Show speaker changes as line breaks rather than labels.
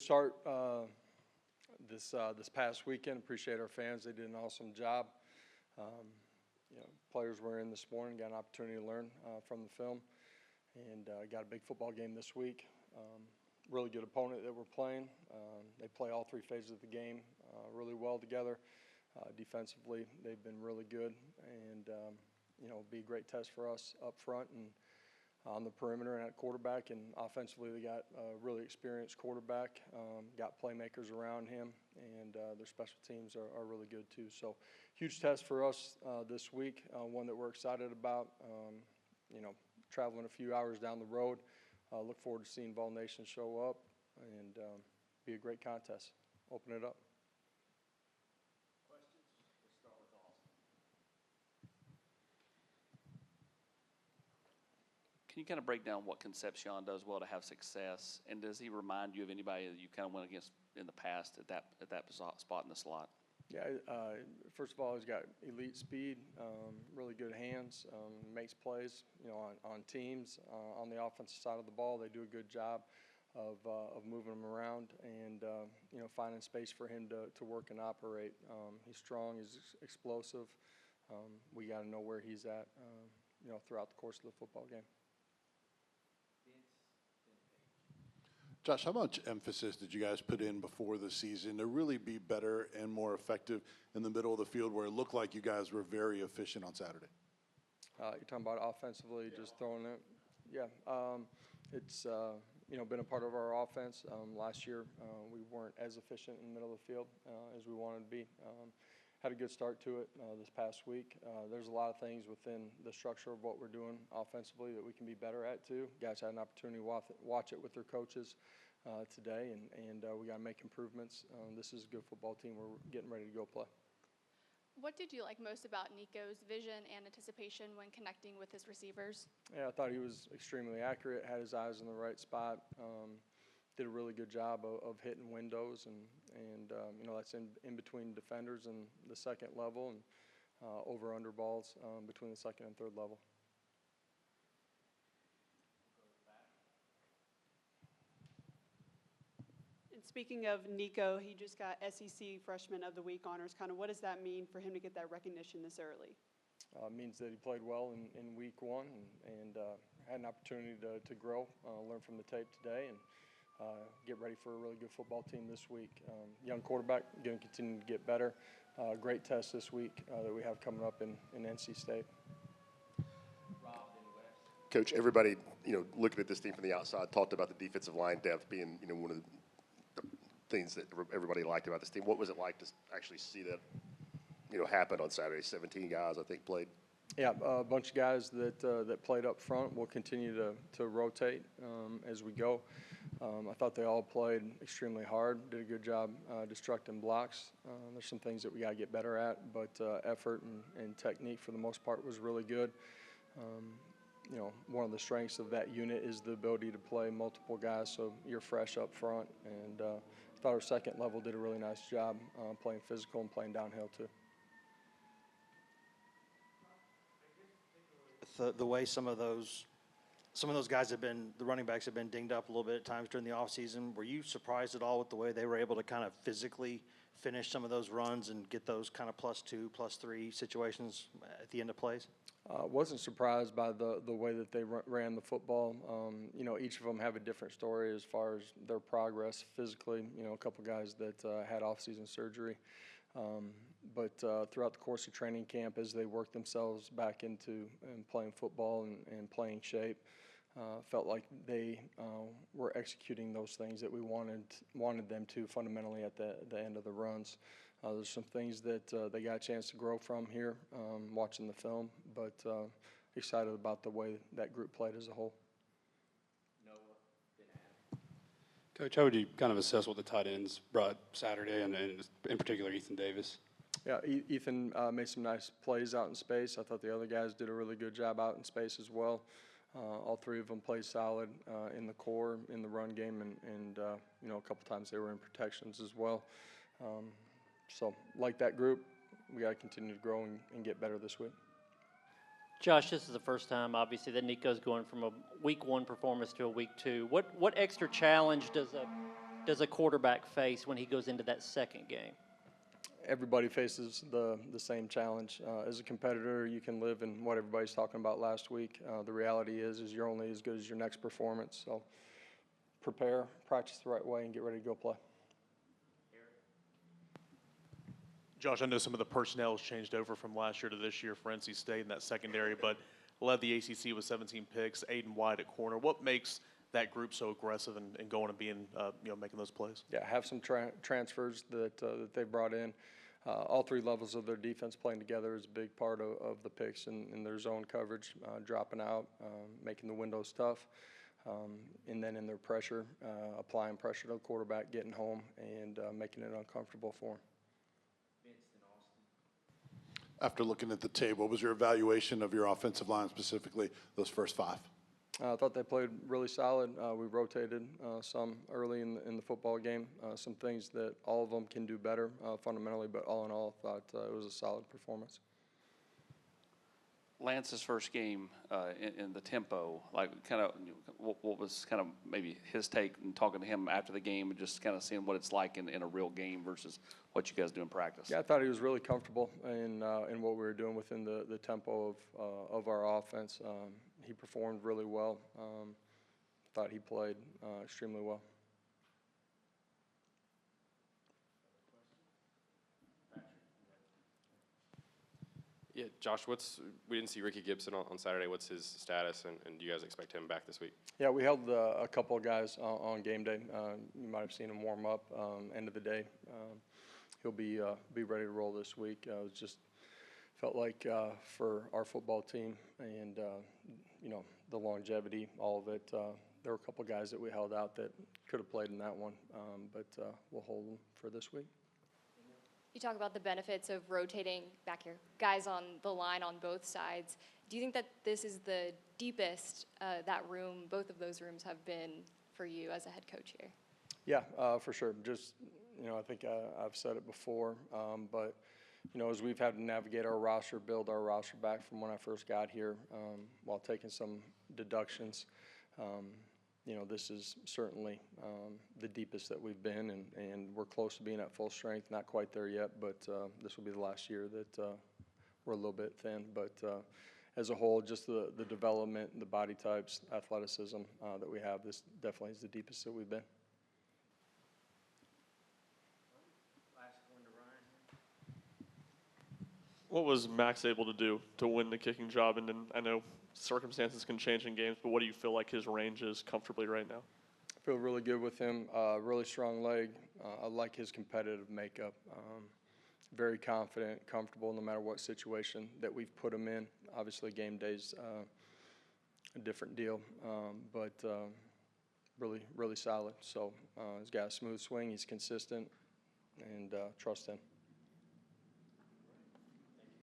start this past weekend. Appreciate our fans. They did an awesome job. Players were in this morning, got an opportunity to learn from the film, and got a big football game this week. Really good opponent that we're playing. They play all three phases of the game really well together. Defensively, they've been really good, and it'll be a great test for us up front and on the perimeter and at quarterback. And offensively, they got a really experienced quarterback, got playmakers around him, and their special teams are really good too. So huge test for us this week, one that we're excited about. Traveling a few hours down the road. Look forward to seeing Vol Nation show up and be a great contest. Open it up.
Questions? Let's start with Austin. Can you kind of break down what Concepcion does well to have success, and does he remind you of anybody that you kind of went against in the past at that spot in the slot?
Yeah, first of all, he's got elite speed, really good hands, makes plays, on teams. On the offensive side of the ball, they do a good job of moving him around and, finding space for him to work and operate. He's strong, he's explosive. We got to know where he's at, throughout the course of the football game.
Josh, how much emphasis did you guys put in before the season to really be better and more effective in the middle of the field where it looked like you guys were very efficient on Saturday?
You're talking about offensively, just throwing it? Yeah. It's, been a part of our offense. Last year, we weren't as efficient in the middle of the field as we wanted to be. Had a good start to it this past week. There's a lot of things within the structure of what we're doing offensively that we can be better at too. Guys had an opportunity to watch it with their coaches today, and we got to make improvements. This is a good football team. We're getting ready to go play.
What did you like most about Nico's vision and anticipation when connecting with his receivers?
Yeah, I thought he was extremely accurate, had his eyes in the right spot. Did a really good job of hitting windows, and that's in between defenders and the second level, and over-under balls between the second and third level.
And speaking of Nico, he just got SEC Freshman of the Week honors. Kind of what does that mean for him to get that recognition this early?
It means that he played well in week one and had an opportunity to grow, learn from the tape today, and get ready for a really good football team this week. Young quarterback, going to continue to get better. Great test this week that we have coming up in NC State.
Coach, everybody, looking at this team from the outside, talked about the defensive line depth being, one of the things that everybody liked about this team. What was it like to actually see that, happen on Saturday? 17 guys, I think, played.
Yeah, a bunch of guys that played up front. We'll continue to rotate as we go. I thought they all played extremely hard, did a good job destructing blocks. There's some things that we got to get better at, but effort and technique for the most part was really good. One of the strengths of that unit is the ability to play multiple guys, so you're fresh up front. And I thought our second level did a really nice job playing physical and playing downhill too.
The way some of those guys have been, the running backs have been dinged up a little bit at times during the offseason. Were you surprised at all with the way they were able to kind of physically finish some of those runs and get those kind of +2, +3 situations at the end of plays?
Wasn't surprised by the way that they ran the football. Each of them have a different story as far as their progress physically. A couple guys that had off-season surgery. But throughout the course of training camp, as they worked themselves back into playing football and playing shape, felt like they were executing those things that we wanted them to fundamentally at the end of the runs. There's some things that they got a chance to grow from here watching the film, but excited about the way that group played as a whole.
Coach, how would you kind of assess what the tight ends brought Saturday, and in particular Ethan Davis?
Yeah, Ethan made some nice plays out in space. I thought the other guys did a really good job out in space as well. All three of them played solid in the core, in the run game, and a couple times they were in protections as well. So like that group, we got to continue to grow and get better this week.
Josh, this is the first time, obviously, that Nico's going from a week one performance to a week two. What extra challenge does does a quarterback face when he goes into that second game?
Everybody faces the same challenge. As a competitor, you can live in what everybody's talking about last week. The reality is you're only as good as your next performance. So prepare, practice the right way, and get ready to go play.
Josh, I know some of the personnel has changed over from last year to this year for NC State in that secondary, but led the ACC with 17 picks, Aiden White at corner. What makes that group so aggressive and going and being, making those plays?
Yeah, have some transfers that they brought in. All three levels of their defense playing together is a big part of the picks in their zone coverage, dropping out, making the windows tough, and then in their pressure, applying pressure to the quarterback, getting home, and making it uncomfortable for him.
After looking at the tape, what was your evaluation of your offensive line, specifically those first 5?
I thought they played really solid. We rotated some early in the football game, some things that all of them can do better fundamentally, but all in all, I thought it was a solid performance.
Lance's first game in the tempo, like kind of what was kind of maybe his take and talking to him after the game and just kind of seeing what it's like in a real game versus what you guys do in practice?
Yeah, I thought he was really comfortable in what we were doing within the tempo of our offense. He performed really well. Thought he played extremely well.
Yeah, Josh, we didn't see Ricky Gibson on Saturday. What's his status, and do you guys expect him back this week?
Yeah, we held a couple of guys on game day. You might have seen him warm up end of the day. He'll be ready to roll this week. It was just felt like for our football team and the longevity, all of it. There were a couple of guys that we held out that could have played in that one, but we'll hold them for this week.
You talk about the benefits of rotating back here, guys on the line on both sides. Do you think that this is the deepest that room, both of those rooms have been for you as a head coach here?
Yeah, for sure. Just, I think I've said it before, but, as we've had to navigate our roster, build our roster back from when I first got here, while taking some deductions, this is certainly the deepest that we've been, and we're close to being at full strength. Not quite there yet, but this will be the last year that we're a little bit thin. But as a whole, just the development, the body types, athleticism that we have, this definitely is the deepest that we've been.
What was Max able to do to win the kicking job? And then I know circumstances can change in games, but what do you feel like his range is comfortably right now?
I feel really good with him. Really strong leg. I like his competitive makeup. Very confident, comfortable no matter what situation that we've put him in. Obviously, game day's a different deal, but really, really solid. So he's got a smooth swing. He's consistent, and trust him.